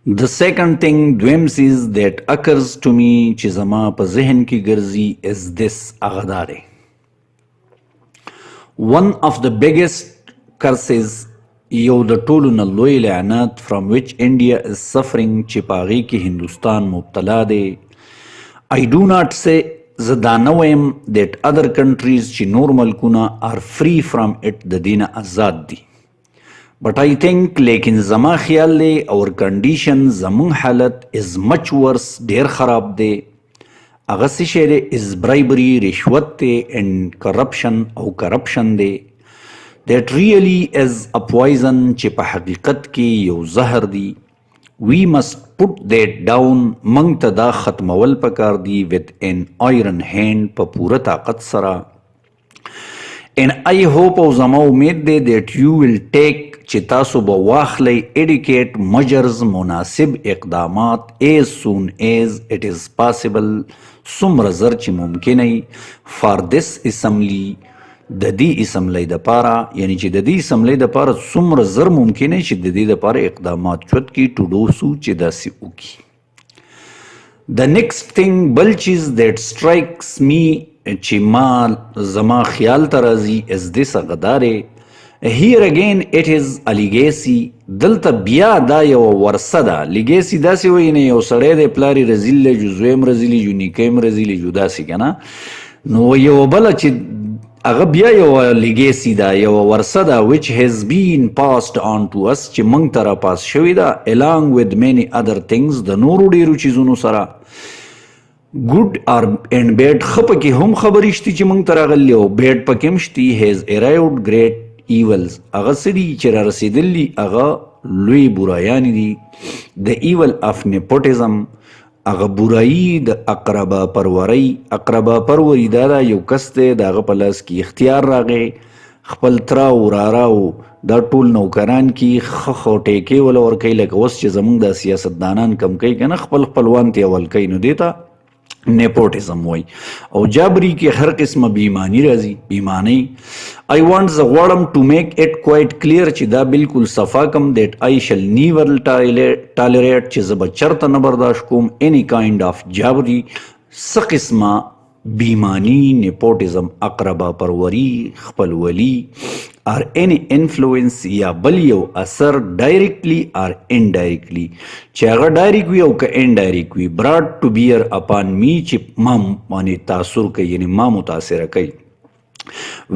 The second thing, دویم سیز that occurs to me چې زما په ذهن کې ګرځي is this اغداره. One of the biggest curses یو د ټولو نه لوی لعنت from which India is suffering چې په هغې کې هندوستان مبتلا دی. I do not say زه دا نه وایم that other countries چې نور ملکونه are free from it د دې نه آزاد دي. But I think لیکن زما خیال دی our condition زمون حالت is much worse ډیر خراب دی. هغه څه شی دی is bribery رشوت دی and corruption او corruption دی. That really is a poison چې په حقیقت کې یو زهر دی. We must put that down منږ ته دا ختمول پکار دی with an iron hand په پوره طاقت سره. And I hope او زما امید دی that you will take چې تاسو به واخلی educate measures مناسب اقدامات as soon as it is possible څومره زر چې ممکنه for this assembly د دې اسمبلی دپاره یعنی چې د دې اسمبلی دپاره څومره زر ممکنه چې د دې دپاره اقدامات چوت کړي to do so چې داسې وکړي. The next thing بل چیز that strikes me چې ما زما خیال ته راځي is this غداره. Here again it is a legacy. دلته بیا دا یو ورثه ده. legacy داسې وایي نه یو سړی دی پلار یې رزیل دی جو زوی م رزیل جو نیکه م رزیل جو داسې که نه نو یو بله چې هغه بیا یو legacy ده یو ورثه ده which has been passed on to us چې موږ ته را پاس شوې ده along with many other things د نورو ډېرو چیزونو سره. good and bad ښه پکې هم خبرې شتي چې موږ ته راغلي او bad پکې هم شتي has arrived great evils هغه څه دي چې را رسېدلي هغه لوی برایانې دي. the evil of nepotism هغه برایي د اقربا پرورۍ. اقربا پروري دا ده یو کس دی د هغه په لاس کې اختیار راغی خپل تره او وراره او دا ټول نوکران کې ښه ټیکې وله ورکوي لکه اوس چې زموږ دا سیاستدانان کم کوي که نه خپل خپلوان ته اول کوي نو دې ته نیپوټیزم وای او جابري کې هر قسمه بیمانی راځي بیمانی. I want زه غواړم to make it quite clear چې دا بالکل صفا کم that I shall never tolerate چې زه به چرته نه برداشت کوم any kind of جابري څه قسمه بیمانی نیپوټیزم اقربا پروری خپلولي or any influence یا بل یو اثر directly or indirectly چې هغه ډایرکټ وي او که indirect وي brought to bear upon me چې ما باندې تاثر کوي یعنی ما متاثره کوي.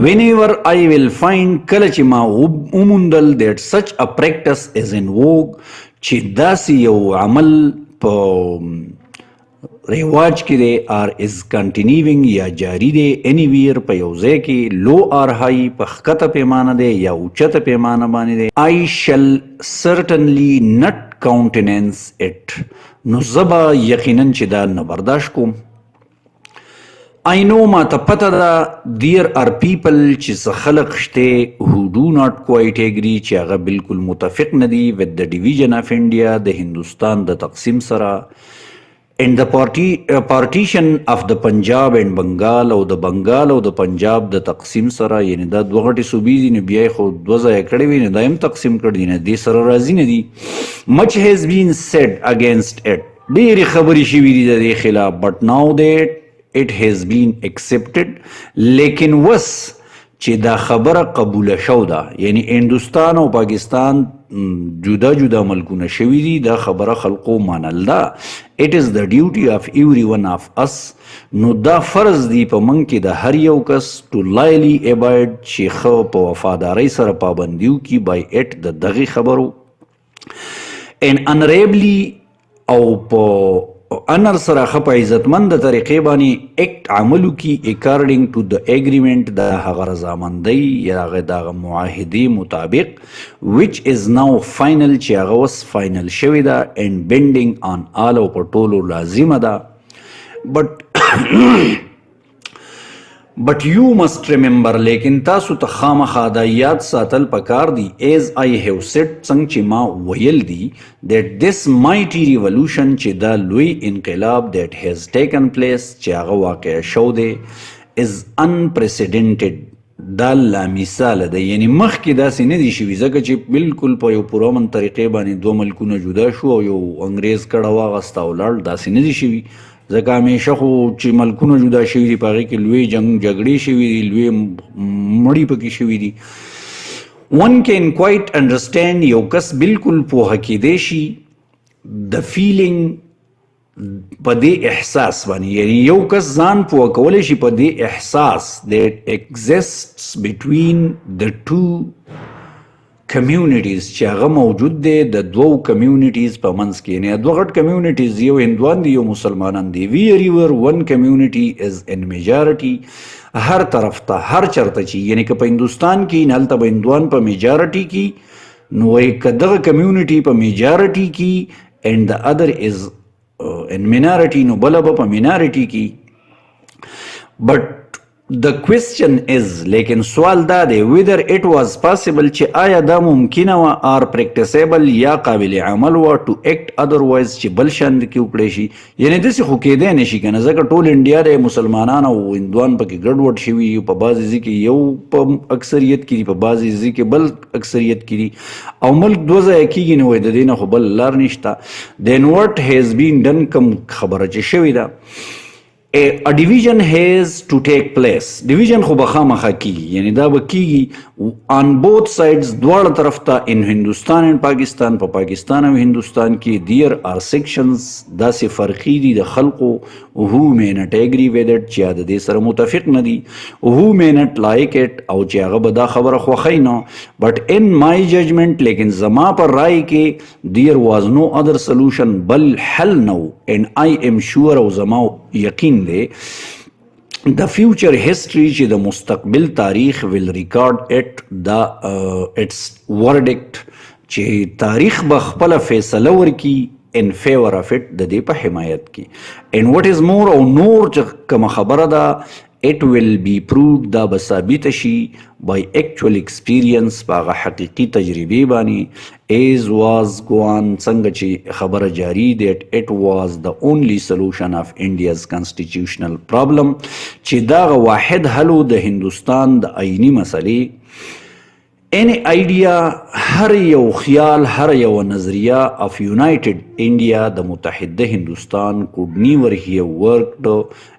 whenever I will find کله چې ما وموندل that such a practice is in vogue چې داسې یو عمل په رواج کې دی or is continuing یا جاری دی anywhere په یو ځای کې low or high په ښکته پیمانه دی یا اوچته پیمانه باندې دی I shall certainly not countenance it نو زه به یقینا چې دا نه برداشت کوم. I know ما ته پته ده there are people چې څه خلق شته who do not quite agree چې هغه بالکل متفق نه دي with the division of India د هندوستان د تقسیم سره and the partition of the Punjab and Bengal او د بنګال او د پنجاب د تقسیم سره یعنی دا دوه غټې صوبې دي نو بیا یې خو دوه ځایه کړې وي نو دا هم تقسیم کړي دي نه دې سره راضي نه دي. much has been said against it ډېرې خبرې شوي دي د دې خلاف but now that it has been accepted لیکن وس چې دا خبره قبوله شو ده یعنی هندوستان او پاکستان جدا جدا ملکونه شوي دي دا خبره خلقو منل ده. it is the duty of every one of us نو دا فرض دی په موږ کې د هر یو کس to loyally abide چې ښه په وفادارۍ سره پابندي وکړي by it د دغې خبرو and honorably او په انر سره ښه په عزتمند طریقې باندې اکټ عمل وکړي according to the agreement د هغه رضامندۍ یا هغه دغه معاهدې مطابق which is now final چې هغه اوس فاینل شوې ده and binding on all او په ټولو لازمه ده. but you must remember لیکن تاسو ته خامخا دا یاد ساتل پکار دی as I have said څنګه چې ما ویل دي that this mighty revolution چې دا لوی انقلاب that has taken place چې هغه واقع شو دی is unprecedented دا لا مثال ده، یعنی مخکې داسې نه دي شوي، ځکه چې بالکل په یو پرامن طریقې باندې دوه ملکونه جدا شو او یو انګریز کډه واغسته او لاړ، داسې نه دي شوي. ځکه همیشه خو چې ملکونه جدا شوي دي په هغې کې لوی جګړې شوي دي، لوی مړي پکې شوي دي. one can quite understand یو کس بالکل پوهه کیدی شي د فیلینګ په دې احساس باندې، یعنی یو کس ځان پوه کولی شي په دې احساس that exists between the two communities چې هغه موجود دی د دوو کمیونټیز په منځ کې، یعنی دوه غټ کمیونټیز، یو هندوان دي یو مسلمانان دي. wherever one community is in majority، هر طرف ته هر چرته چې یعنی که په هندوستان کې هلته به هندوان په میجارټي کې، نو وایي که دغه کمیونټي په میجارټي کې and the other is in minority، نو بله به په مینارټي کې. but the question is، لیکن سوال دا دی whether it was possible چې آیا دا ممکنه وه or practicable یا قابل عمل وه to act otherwise چې بل شان کې وکړی شي. یعنی داسې خو کیدی نه شي که نه، ځکه ټول انډیا دی مسلمانان او هندوان پکې ګډوډ شوي، په بعضې ځای کې یو په اکثریت کې دي، په بعضې ځای کې بل اکثریت کې دي، او ملک دوه ځایه کېږي، نو وایي د دې نه خو بل لار نشته. then what has been done، کوم خبره چې شوې ده، a division has to take place. division خو به خامخا کیږي، یعنی دا به کیږي on both sides، دواړه طرف ته، in هندوستان and پاکستان، په پاکستان او هندوستان کې. there are sections داسې فرقي دي د خلقو who may not agree with it، چې د دې سره متفق نه دي، who may not like it، او چې هغه به دا خبره خوښوي نه. but in my judgment، لیکن زما پر رای کې there was no other solution، بل حل نه و. and I am sure، او زما یقین دی the future history چې د مستقبل تاریخ will record it its verdict، چې تاریخ به خپله فیصله ورکي in favor of it، د دې په حمایت کې. and what is more، او نور چې کومه خبره ده، it will be proved، دا به ثابته شي by actual experience، په هغه حقیقي تجربې باندې. as was gone، څنګه چې خبره جاری that it was the only solution of India's constitutional problem، چې دغه واحد حل د هندوستان د آئینی مسلې. any idea، هر یو خیال، هر یو نظریه of united India، د متحده هندوستان could never have worked،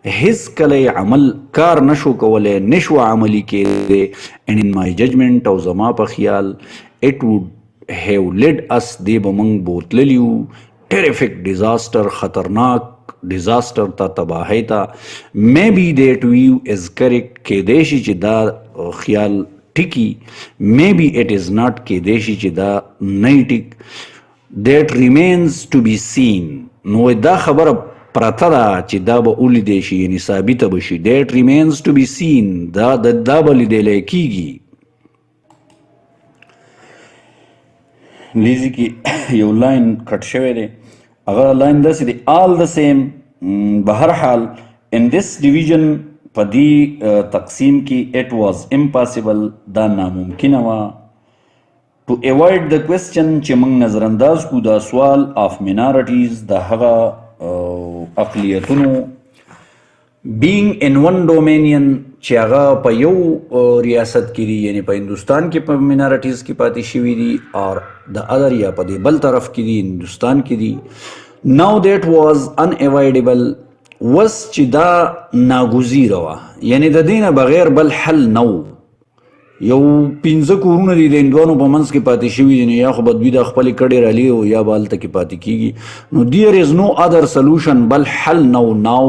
هیڅ کله عمل کار نشو کولی، نشو عملی کېدی. and in my judgment، او زما په خیال it would have led us، دی به موږ بوتللیو terrific disaster، خطرناک disaster ته، تباهی ته. maybe that view is correct، کېدی شي چې دا خیال ټیکی، maybe it is not، کېدی شي چې دا نه ټیک. that remains to be seen، نو دا خبره پرته ده چې دا به ولیدی شي، یعنی ثابته به شي. that remains to be seen، دا به لیدلی کېږي. لیزي کې یو لاین کټ شوی دی، هغه لاین داسې دی all the same، به هر حال in this division، په دې تقسیم کې it was impossible، دا ناممکنه وه to avoid the question، چې موږ نظرانداز کو دا سوال of minorities، د هغه اقلیتونو being in one dominion، چې هغه په یو ریاست کې دي، یعنی په هندوستان کې په minorities کې پاتې شوي دي، اور د other یا په دې بل طرف کې دي، هندوستان کې دي. now that was unavoidable، وس چې دا ناګزیره وه، یعنی د دې نه بغیر بل حل نه و. یو 15 کورونه دي د هندوانو په منځ کې پاتې شوي دي، یا خو به دوی د خپلې کډې رالی او یا به هلته کې پاتې کېږي. نو there is no other solution، بل حل نه و. now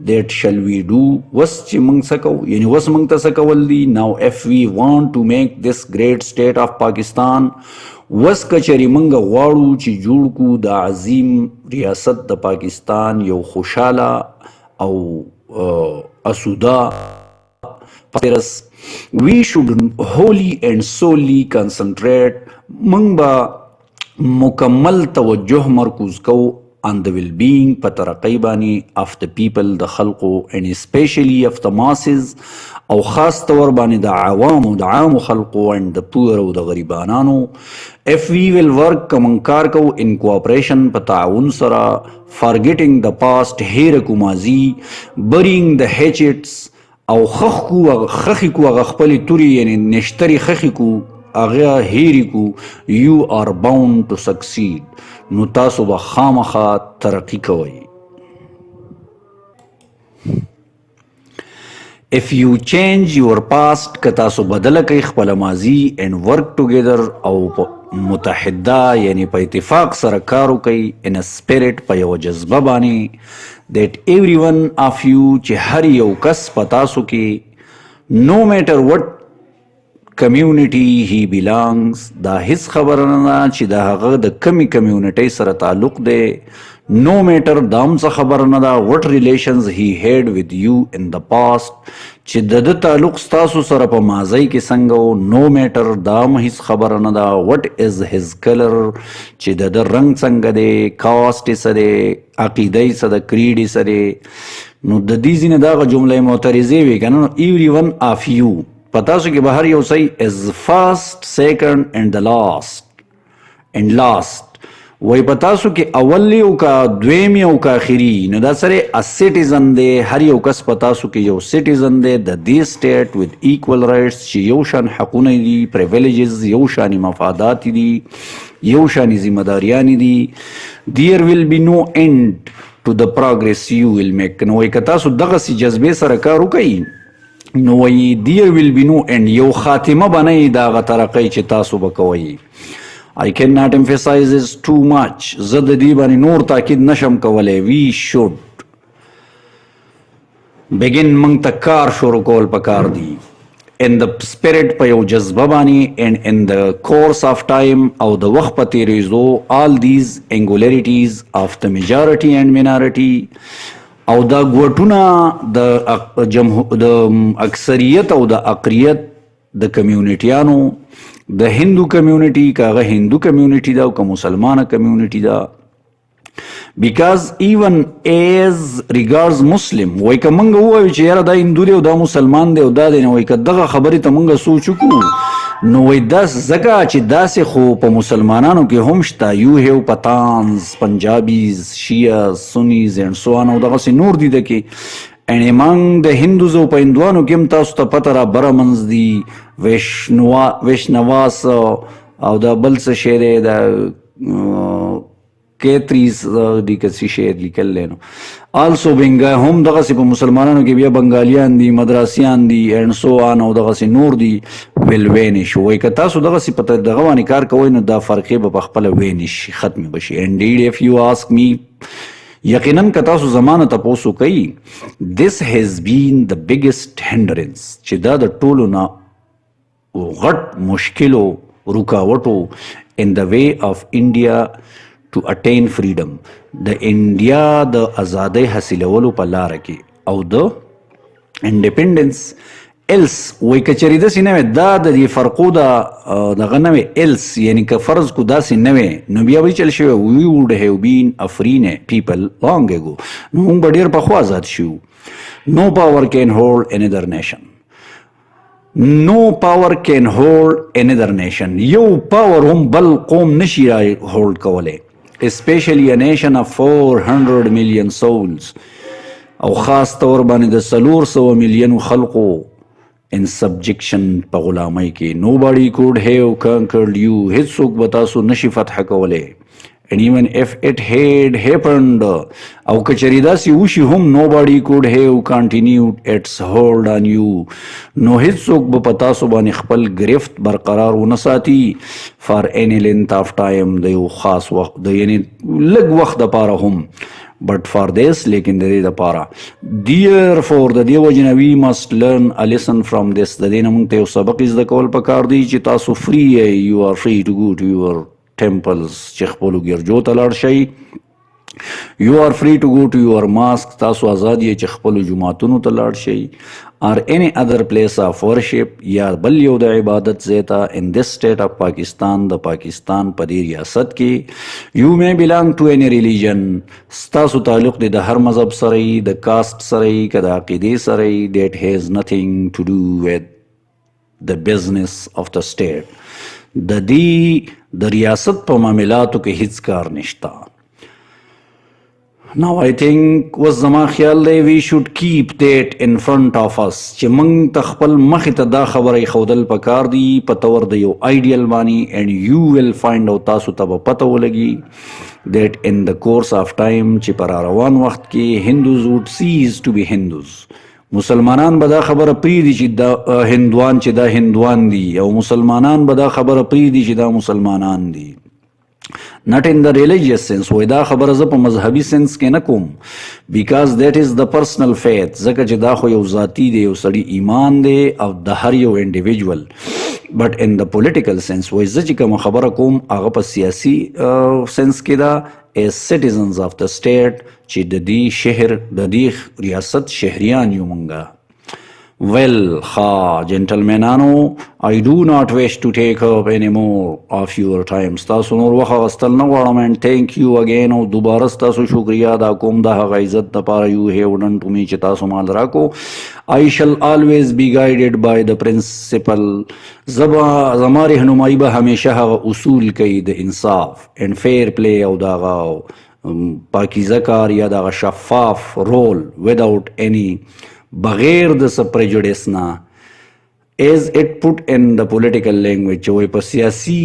that shall we do، وس چې موږ څه کوو، یعنی وس موږ ته څه کول دي. now if we want to make this great state of Pakistan، وس کچري موږ غواړو چې جوړ کو د عظیم ریاست د پاکستان یو خوشاله او اسودا پرس، we should wholly and solely concentrate، موږ به مکمل توجه مرکوز کوو on the well-being، په ترقی باندې of the people، د خلقو، and especially of the masses، او خاص طور باندې د عوامو، د عامو خلقو، and the poor، او د غریبانانو. if we will work، کوم کار کو in cooperation، په تعاون سره، forgetting the past، هیر کو ماضی، burying the hatchets، او خخی کو هغه خپلې تورې یعنی نشترې خخی کو هغه هیرې کو یو آر باونډ ټو سکسیډ نو تاسو به خامخا ترقي کوئ. If you change your past که تاسو بدله کوي خپل ماضي and work together او متحده یعنی په اتفاق سره کار وکړئ in a spirit په یوه جذبه باندې that every one of you چې هر یو کس په تاسو کې no matter what community he belongs دا هیڅ خبره نه ده چې د هغه د کمی کمیونټۍ سره تعلق دی no matter دا هم څه خبره نه ده what relations he had with you in the past چې د تعلق ستاسو سره په ماضی کې څنګه و no matter دا هم هیڅ خبره نه ده what is his color چې د رنګ څنګه دی کاسټ یې څه دی عقیده یې څه ده کریډ یې څه دی نو د دې ځینې دغه جملې معترضې وي که نه every one of you په تاسو کې به هر یو څه is first second and the last وای په تاسو کې اول یو کا دویم یو کا اخري نو دا سره ا سټیزن دی هر یو کس په تاسو کې یو سټیزن دی د دې سټیټ with equal rights چې یو شان حقونه دي privileges یو شان مفادات دي یو شان ذمہ داریان دي there will be no end to the progress you will make نو وای که تاسو دغه سي جذبې سره کار وکړئ نو وای there will be no end یو خاتمه بنئ دغه ترقۍ چې تاسو به کوئ. I cannot emphasize this too much. زه د دې باندې نور تاکید نشم کولی. We should begin موږ ته کار شروع کول پکار دي in the spirit په یو جذبه باندې and in the course of time او د وخت په تیریزو all these angularities of the majority and minority او دا ګوټونه د اکثریت او د اقلیت د کمیونټیانو د هندو کمیونټي که هغه هندو کمیونټي ده او که مسلمانه کمیونټي ده because even as regards مسلم وای که موږ ووایو چې یاره دا هندو دی او دا مسلمان دی او دا دی نو وای که دغه خبرې ته موږ سوچ وکړو نو وای داس ځکه چې داسې خو په مسلمانانو کې هم شته یو هیو پتانز پنجابیز شیعز سنیز اینډ سو آن او دغسې نور دي ده کې and among the Hindus او په هندوانو کې هم تاسو ته پته را برمنز دي ویشنواس او دا بل څه شی دی دا کیتریز دي که څه شی لیکل دی نو آلسو هم دغسې په مسلمانانو کې بیا بنګالیان دي مدراسیان دي اینډ سو آن او دغسې نور دي ویل وینش وایي که تاسو دغسې په دغه باندې کار کوئ نو دا فرقې به پخپله وینش شي ختمې به شي indeed if you ask me یقیناً که تاسو زمانه تپوسو کوي this has been the biggest hindrance چې دا د ټولو نه غټ مشکلو رکاوټو in the way of India to attain freedom د انډیا د ازادۍ حاصلولو په لاره کې او د انډیپینډنس ایلس وای که چېرې داسې نه وی دا د دې فرقو دغه نه وی ایلس یعنی که فرض کو داسې نه وی نو بیا به چل شوی we would have been a free people long ago نو موږ به ډېر پخوا آزاد شو no power can hold another nation یو پاور هم بل قوم نشي را هولډ کولی especially a nation of 400 million souls او خاص طور باندې د 400 میلیونو خلقو in subjection په غلامۍ کې nobody could have conquered you هیڅوک به تاسو نشي فتح کولی and even if it had happened او که چېرې داسې وشي هم nobody could have continued its hold on you نو هیڅوک به په تاسو باندې خپل گرفت برقرار ونه ساتي for any length of time د یو خاص وخت د یعنی لږ وخت دپاره هم but for this لیکن د دې دپاره therefore د دې وجې نه we must learn a lesson from this د دې نه موږ ته یو سبق زده کول پکار دی چې تاسو free you are free to go to your temples چې خپلو ګرجو ته لاړ شئ you are free to go to your mosque تاسو آزاد یې چې خپلو جوماتونو ته لاړ شئ or any other place of worship یا بل یو د عبادت ځای ته in this state of Pakistan د پاکستان په دې ریاست کې you may belong to any religion ستاسو تعلق دی د هر مذهب سره یي د کاسټ سره یي که د عقیدې سره یي that has nothing to do with the business of the state د دې د ریاست په معاملاتو کې هیڅ کار نشته Now I think was زما خیال دی we should keep that in front of us چې موږ ته خپل مخې ته دا خبره ایښودل پکار دي په تور د یو ایډیل باندې and you will find out تاسو ته به پته ولګي that in the course of time چې پر روان وخت کې Hindus would cease to be Hindus. مسلمانان به دا خبره پریږدي چې دا هندوان چې دا هندوان دي او مسلمانان به دا خبره پریږدي چې دا مسلمانان دي. not in the religious sense وای دا خبره زه په مذهبي سنس کې نه کوم because that is the personal faith ځکه چې دا خو یو ذاتی دی یو سړی ایمان دی او د هر یو individual but in the political sense وای زه چې کوم خبره کوم هغه په سیاسي سنس کې دا as citizens of the state چې د دې شهر د دې ریاست شهریان یو مونږه. Well, gentlemenano, I do not wish to take up any more of your time. ستاسو نور وخت غوښتل نه غواړم and thank you again او دوباره ستاسو شکریا ادا کوم د هغه عزت دپاره you have done to me چې تاسو مال راکو. I shall always be guided by the principle. زما رهنمایي به همیشه هغه اصول کوي د انصاف and fair play او د هغه پاکیزه کار یا د هغه شفاف رول without any بغیر د څه prejudice نه as it put in the political language وای په سیاسي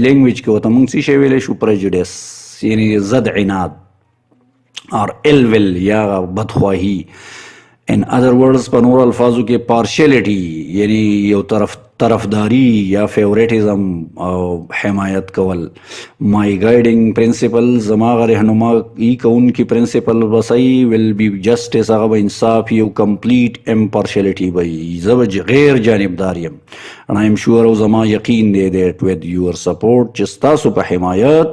لینګویج کې ورته موږ څه شی ویلی شو prejudice یعنی ضد عناد or ill will یا بدخواهي in other words په نور الفاظو کې partiality یعنی یو طرفداری یا فیوریټیزم او حمایت کول. my guiding principle زما رهنمایي کوونکي پرنسپل بسای will be justice هغه به انصاف یو complete impartiality وي زه به غیر جانبدار یم and I am sure او زما یقین دی that with your support چې ستاسو په حمایت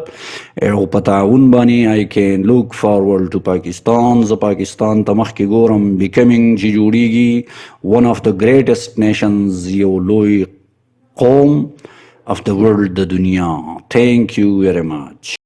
او په تعاون باندې I can look forward to Pakistan زه پاکستان ته مخکې ګورم becoming چې جوړیږي one of the greatest nations یو لوی قوم of the world د دنیا. Thank you very much.